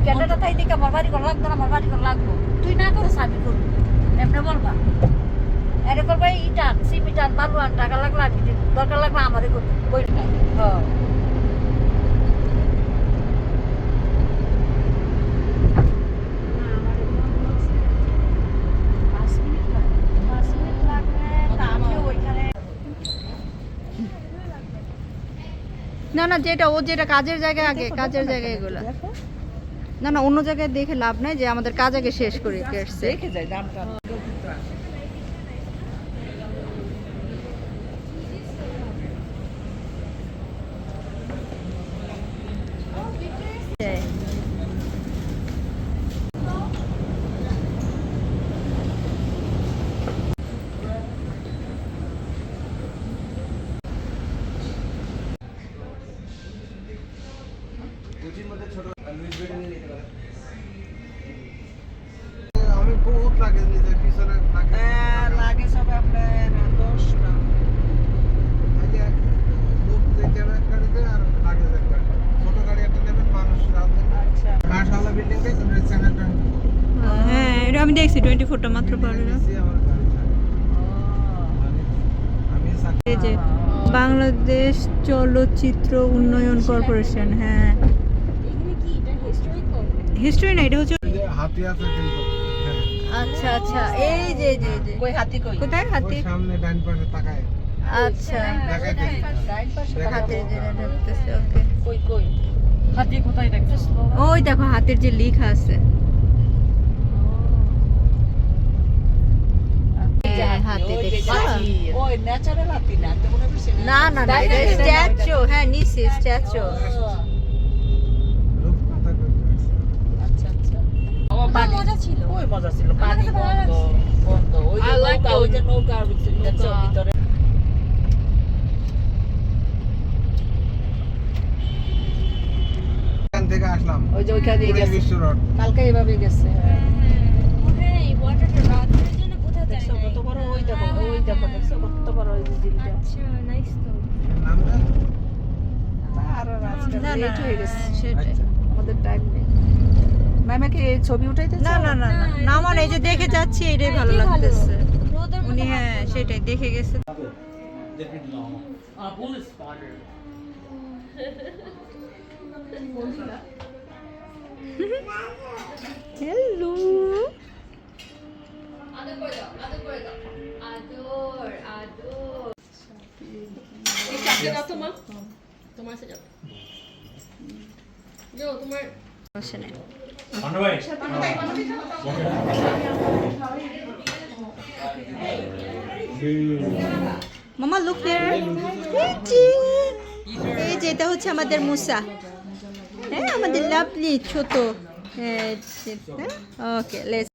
Canada তাই দিকে আমার বাড়ি ঘর লাগতো না, আমার বাড়ি ঘর লাগবো, তুই না করে আমি করবো, এমনি বলবা। এটা করবো ইটান সিমিটান বালু আন, টাকা লাগলে আমি দিব, দরকার লাগলে আমারই করবো বই নাই। না না, যেটা ও যেটা কাজের জায়গায়, আগে কাজের জায়গায় এগুলো না না, অন্য জায়গায় দেখে লাভ নাই, যে আমাদের কাজ আগে শেষ করি। দেখে যাই দামটা। আমি বহুত লাগে নিজের পিছনে লাগে সব আপনার 10টা। আগে লোক যেতে হবে গাড়িতে আর লাগে যাবে গাড়ি। ছোট গাড়ি একটা নেবেন, মানুষ রাখবেন। আচ্ছা কাঁচওয়ালা বিল্ডিং কে রেড চ্যানেল হ্যাঁ, এটা আমি দেখছি 24টা মাত্র পারে না। এই যে বাংলাদেশ চলচ্চিত্র উন্নয়ন কর্পোরেশন। হ্যাঁ, এখানে কি এটা হিস্টোরিক্যাল? হিস্ট্রি না, এটা হচ্ছে। হাতি আছে কিন্তু হ্যাঁ। আচ্ছা আচ্ছা, এই যে যে যে কই হাতি কই? কোথায় হাতি? ওই সামনে ডান পাশে তাকায় আচ্ছা, দেখাইতে রাইট পাশে হাতের যে ধরতেছে। ওকে, কই কই হাতি কোথায় দেখছিস? ওই দেখো হাতের যে লেখা আছে। হাতি দেখছো? ওই ন্যাচারাল হাতি না, তো মনে হচ্ছে না না না, এটা স্ট্যাচু। হ্যাঁ, নিচে স্ট্যাচু। রূপ কথা কই আচ্ছা আচ্ছা। মজা ছিল, ওই মজা ছিল। পানি বন্ধ বন্ধ, ওই যে নৌকা, ওই যে নৌকার ভিতরে। এখান থেকে আসলাম ওই যে ওইখানে দিয়ে গেছে, বিশ্ব রোড কালকে এইভাবে গেছে। হ্যাঁ, এই ওয়াটারটা রাতের জন্য কোথায় যায় দেখছো কত বড়? ওই দেখো, ওই দেখো, দেখছো কত বড় ওই ঝিলটা? আচ্ছা, নাইস তো। নামটা আর আজকে না না, লেট হয়ে গেছে, সেটাই। আচ্ছা আমাদের টাইম নেই। ম্যামে কি এই ছবি উঠাইতেছে? না না না না, না মানে এই যে দেখে যাচ্ছি, এটাই ভালো এটাই ভালো। লাগতেছে। রোদের উনি মধ্যে হ্যাঁ সেটাই দেখে গেছে। Police spotted. হ্যালো, এই চাকরি দাও তো মা, তোমার সাথে যাও। যাও তোমার আসেন। On the way. মামা লুক হিয়ার। এই যে এটা হচ্ছে আমাদের মুসা। হ্যাঁ, আমাদের লাভলি ছোট। হ্যাঁ, ওকে লেটস